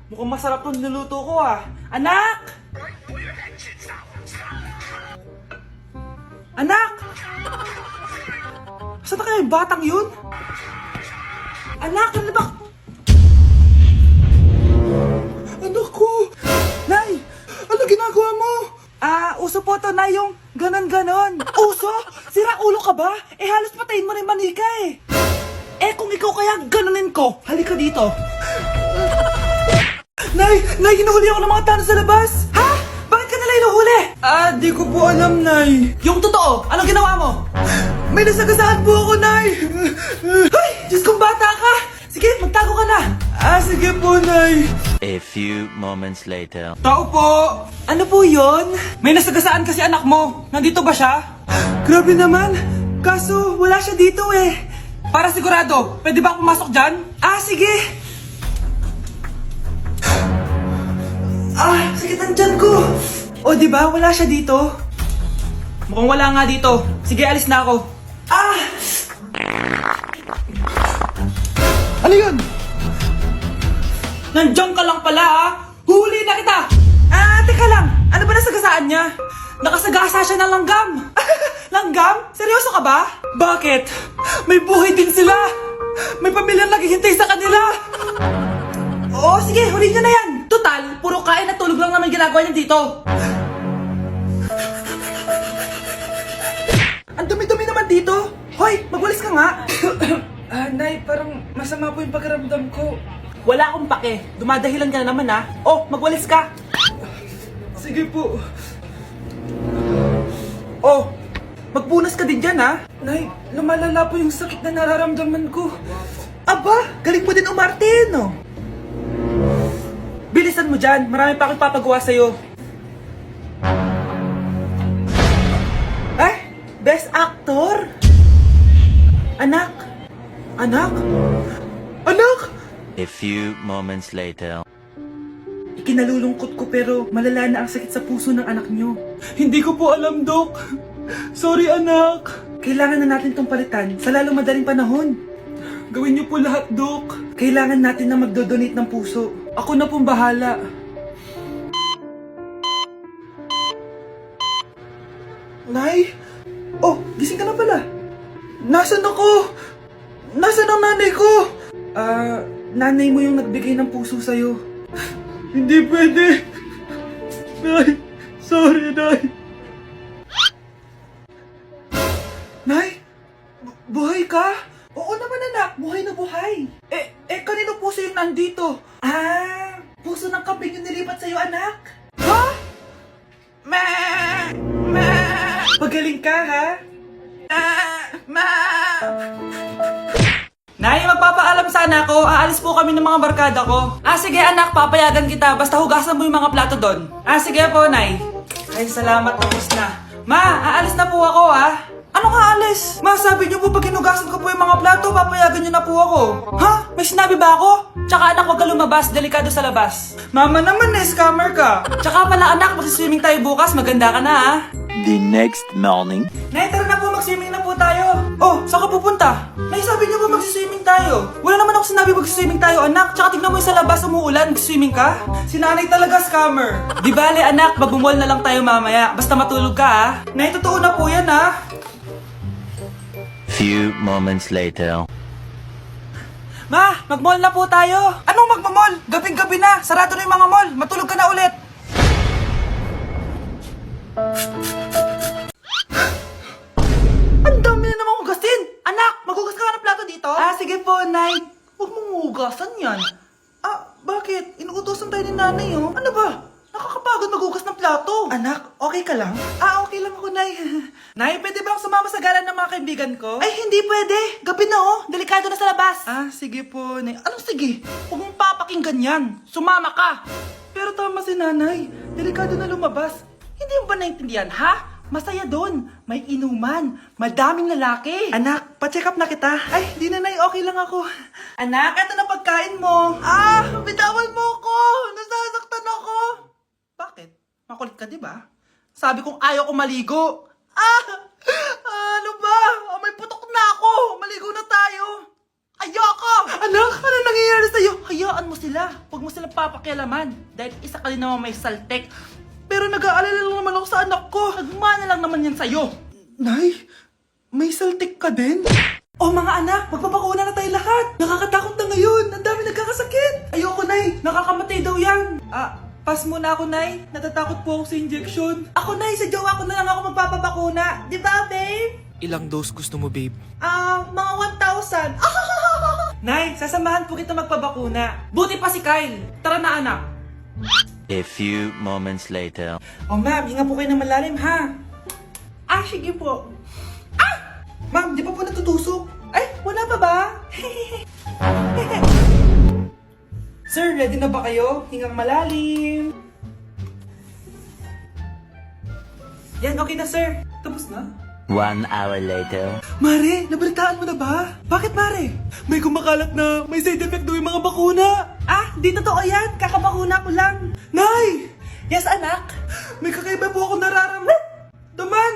Mukhang masarap tong niluto ko ah. Anak! Anak! Saan na kaya yung batang yun? Anak, ano ba? Anak ko! Nay! Ano ginagawa mo? Uso po to, Nay, yung ganon-ganon. Uso? Sira ulo ka ba? Halos patayin mo rin manika eh. Kung ikaw kaya ganunin ko, halika dito. Nay! Nay, hinuhuli ako ng mga tano sa labas! Ha? Bakit ka nila hinuhuli? Di ko po alam, Nay. Yung totoo, anong ginawa mo? May nasagasaan po ako, Nay! Ay! Diyos kong bata ka! Sige, magtago ka na! Sige po, Nay. A few moments later. Tao po! Ano po yon? May nasagasaan kasi anak mo. Nandito ba siya? Grabe naman. Kaso, wala siya dito eh. Para sigurado, pwede ba ako pumasok dyan? Sige. Sakit ang tiyan ko. O, diba? Wala siya dito. Mukhang wala nga dito. Sige, alis na ako. Ano yun? Nandiyan ka lang pala Huli na kita! Teka lang. Ano ba nasagasaan niya? Nakasagasa siya ng langgam. Langgam? Seryoso ka ba? Bakit? May buhay din sila. May pamilyang naghihintay sa kanila. Oo, sige, huli niyo na yan. Total, puro kain at tulog lang naman ginagawa niya dito. Ang dumi-dumi naman dito. Hoy, magwalis ka nga. Nay, parang masama po yung pakiramdam ko. Wala akong pake. Dumadahilan ka na naman magwalis ka. Sige po. Magpunas ka din dyan Nay, lumalala po yung sakit na nararamdaman ko. Aba, galing mo din umarte no? Bilisan mo dyan, marami pa akong papagawa sa'yo. Best actor? Anak? Anak? Anak? A few moments later. Ikinalulungkot ko pero malala na ang sakit sa puso ng anak nyo. Hindi ko po alam, Dok. Sorry, anak. Kailangan na natin tong palitan sa lalong madaling panahon. Gawin niyo po lahat, Dok. Kailangan natin na magdodonate ng puso. Ako na pong bahala. Nay? Gising ka na pala. Nasaan ako? Nasaan ang nanay ko? Nanay mo yung nagbigay ng puso sa'yo. Hindi pwede. Nay, sorry, Nay. Nay? Buhay ka? Oo naman, anak. Buhay na buhay. Kanino puso yung nandito? Puso ng kambing yung nilipat sa'yo, anak. Ha? Pagaling ka, ha? Nay, magpapaalam sana ako. Aalis po kami ng mga barkada ko. Sige anak, papayagan kita. Basta hugasan mo yung mga plato doon. Sige po, Nay. Ay, salamat. Tapos na. Ma, aalis na po ako, Ano nga alis? Ma, sabi niyo po pag hinugasan ko po yung mga plato, papayagan niyo na po ako. Ha? May sinabi ba ako? Tsaka anak, huwag ka lumabas. Delikado sa labas. Mama naman, scammer ka. Tsaka pala anak, magsiswimming tayo bukas. Maganda ka na, The next morning. Nay, tara na po, mag-swimming na po tayo. Saan ka pupunta? Nay, sabi niyo ba mag-swimming tayo? Wala naman ako sinabi mag-swimming tayo, anak. Tsaka tignan mo yung sa labas, umuulan, mag-swimming ka? Si nanay talaga, scammer. Di bale, anak, mag-mall na lang tayo mamaya. Basta matulog ka, Nay, totoo na po yan, Few moments later. Ma, mag-mall na po tayo. Anong mag-mall? Gabing-gabi na. Sarado na yung mga mall. Matulog ka na ulit. Ang dami na namang hugasin! Anak, maghugas ka ng plato dito? Sige po, Nay. Huwag mong hugasan yan. Bakit? Inuutosan tayo ni nanay, Ano ba? Nakakapagod maghugas ng plato. Anak, okay ka lang? Okay lang ako, Nay. Nay, pwede ba akong sumama sa gala ng mga kaibigan ko? Ay, hindi pwede. Gabi na, Delikado na sa labas. Sige po, Nay. Anong sige? Huwag mong papakinggan yan. Sumama ka. Pero tama si nanay. Delikado na lumabas. Hindi mo ba naintindihan, ha? Masaya doon. May inuman. Madaming lalaki. Anak, pa-check up na kita. Ay, di na, Nay. Okay lang ako. Anak, eto na pagkain mo. Bitawan mo ako. Nasasaktan ako. Bakit? Makulit ka, di ba? Sabi kong ayaw ko maligo. Ano ba? May putok na ako. Maligo na tayo. Ay, Ayoko! Anak, ano nangyayari sa'yo? Hayaan mo sila. Huwag mo silang papakialaman. Dahil isa ka din naman may saltek. Pero nag-aalala lang naman ako sa anak ko. Nagmana lang naman yan sa'yo. Nay, may saltik ka din? Oh mga anak, magpapakuna na tayo lahat. Nakakatakot na ngayon. Ang dami nagkakasakit. Ayoko, Nay. Nakakamatay daw yan. Pass muna ako, Nay. Natatakot po ako sa injection. Ako, Nay. Sa jowa ko na lang ako magpapabakuna. Di ba, babe? Ilang dose gusto mo, babe? Mga 1,000. Nay, sasamahan po kita magpabakuna. Buti pa si Kyle. Tara na, anak. A few moments later. Oh, ma'am, hinga po kayo ng malalim, ha? Sige po. Ma'am, di pa po natutusok? Ay, wala pa ba? Sir, ready na ba kayo? Hingang malalim. Yan, okay na, sir. Tapos na? 1 hour later. Mare, nabalitaan mo na ba? Bakit, Mare? May kumakalat na may side effect daw yung mga bakuna. Di totoo yan. Kakabakuna ko lang. Nay! Yes, anak? May kakaiba po ako nararamdaman.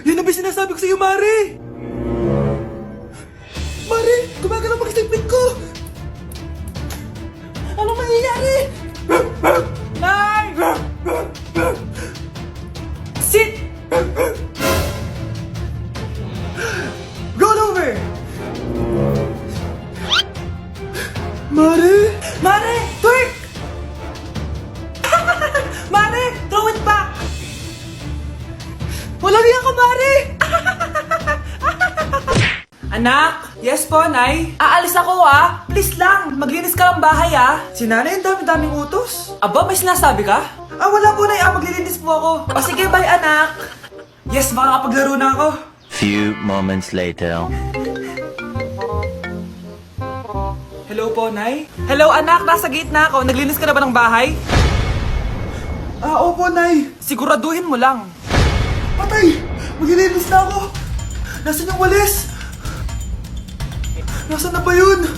Yan na ba sinasabi ko sa iyo, Mare? Mare, gumagalaw ang isipin ko. Anong nangyayari? Nay! Sit! Roll over! Mare! Mare! Twerk! Mare! Throw it back! Walang iya ka, Mare! Anak! Yes po, Nay? Aalis ako, Please lang, maglinis ka ng bahay, Si Nanay, ang dami-daming utos. Aba, may sinasabi ka? Wala po, Nay. Maglilinis po ako. Sige, bye, anak. Yes, makakapaglaro na ako. Few moments later. Hello po, Nay? Hello, anak. Nasa gate na ako. Naglinis ka na ba ng bahay? Opo, Nay. Siguraduhin mo lang. Patay! Maglilinis na ako. Nasaan yung walis? Nasaan na ba yun?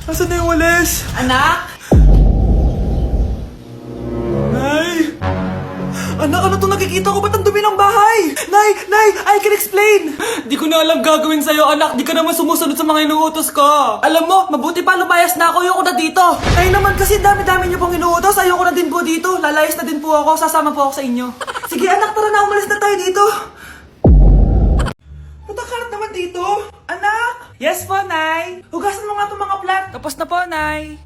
Nasaan na yung walis? Anak? Nay! Anak, ano itong nakikita ko? Ba't ang dumi ng bahay? Nay! Nay! I can explain! Di ko na alam gagawin sa'yo, anak. Di ka naman sumusunod sa mga inuutos ko. Alam mo, mabuti pa lumayas na ako. Ayoko na dito. Nay naman kasi dami-dami niyo pong inuutos. Ayoko na din po dito. Lalayas na din po ako. Sasama po ako sa inyo. Sige, anak, tara na. Umalis na tayo dito. Matakalat naman dito. Anak! Yes po, Nay. Hugasan mo nga itong mga plat. Tapos na po, Nay.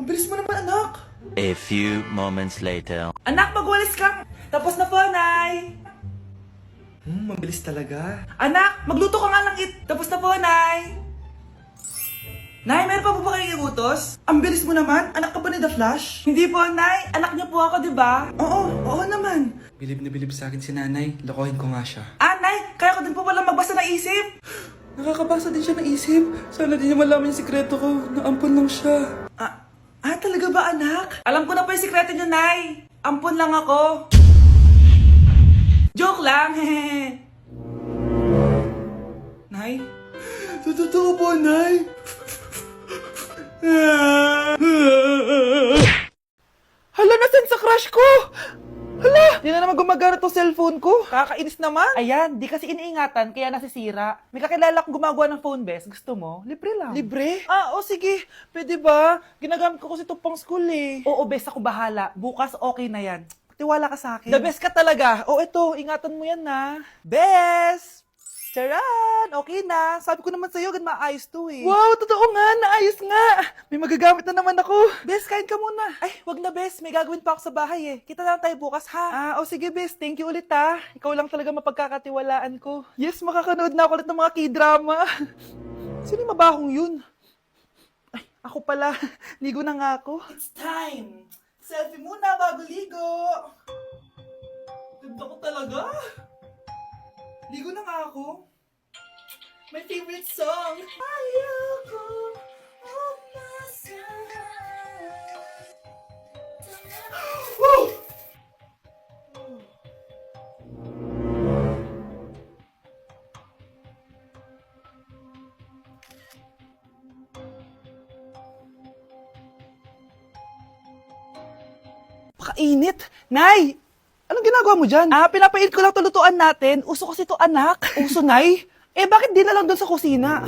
Ang bilis mo naman, anak. A few moments later. Anak, magwalis ka! Tapos na po, Nay! Mabilis talaga. Anak, magluto ka nga ng Tapos na po, Nay! Nay, meron pa po ba kayong iutos? Ang bilis mo naman. Anak ka ba ni The Flash? Hindi po, Nay. Anak niyo po ako, di ba? Oo naman. Bilib na bilib sa akin si nanay. Lokohin ko nga siya. Nay, kaya ko din po pala magbasa ng isip. Nakakabasa din siya ng isip. Sana din niya malaman yung sikreto ko. Naampon lang siya. Talaga ba, anak? Alam ko na po yung sikreto niyo, Nay. Ampun lang ako. Joke lang, hehe. Nay? Sa totoo po, Nay. Hala, nasan sa crush ko? Hala, di na naman gumagana tong cellphone ko. Kakainis naman. Ayan, di kasi iniingatan, kaya nasisira. May kakilala akong gumagawa ng phone best. Gusto mo? Libre lang. Libre? Sige. Pwede ba? Ginagamit ko kasi ito pang school eh. Oo, best, ako bahala. Bukas okay na yan. Tiwala ka sa akin. The best ka talaga. Ito, ingatan mo yan na. Best! Charan! Okay na. Sabi ko naman sa'yo, maayos to eh. Wow, totoo nga. Naayos nga. May magagamit na naman ako. Bes, kain ka muna. Ay, wag na, Bes. May gagawin pa ako sa bahay eh. Kita na lang tayo bukas, ha? Sige, Bes. Thank you ulit, ha. Ikaw lang talaga mapagkakatiwalaan ko. Yes, makakanood na ako ulit ng mga K-drama. Sino yung mabahong yun? Ay, ako pala. Ligo na nga ako. It's time. Selfie muna bago ligo. Ganda ko talaga. Ligo na nga ako. My favorite song. Ayoko Woo! Pakainit. Nay! Anong ginagawa mo dyan? Pinapainit ko lang tulutuan natin. Uso kasi to, anak. Uso, Nay? Eh, bakit di na lang doon sa kusina?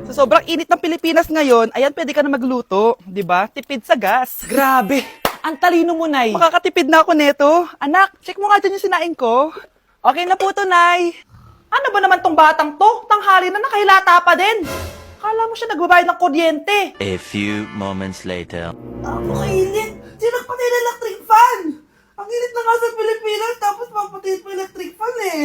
Sa sobrang init ng Pilipinas ngayon, ayan, pwede ka na magluto. Di ba? Tipid sa gas. Grabe! Ang talino mo, Nay. Makakatipid na ako neto. Anak, check mo nga dyan yung sinain ko. Okay na po to, Nay. Ano ba naman tong batang to? Tanghali na nakahilata pa din. Kala mo siya nagbabayad ng kuryente. A few moments later. Napakainit! Sinagpatay na electric fan! Ang init na nga sa Pilipinas, tapos papatayin pa electric fan eh.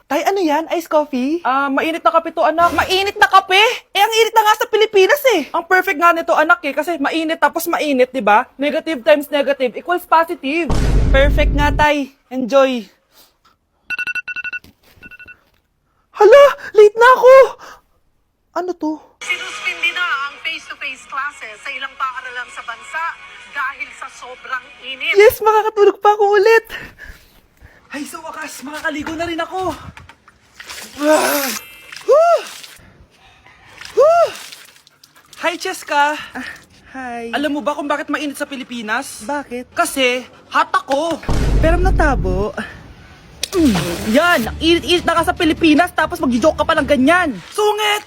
Tay, ano yan? Ice coffee? Mainit na kape to, anak. Mainit na kape? Eh, ang init na nga sa Pilipinas eh. Ang perfect nga nito, anak eh, kasi mainit tapos mainit, di ba? Negative times negative equals positive. Perfect nga, Tay. Enjoy. Hala, late na ako. Ano to? Sinuspindi na ang face-to-face classes sa ilang paaralan sa bansa dahil sa sobrang init. Yes, makakatulog pa ako ulit. Ay, sa wakas, makakaligo na rin ako. Ah! Whew! Whew! Hi, Cheska. Hi. Alam mo ba kung bakit mainit sa Pilipinas? Bakit? Kasi, hot ako. Pero natabo. Yan, ang init-init na ka sa Pilipinas tapos mag-joke ka pa ng ganyan. Sungit!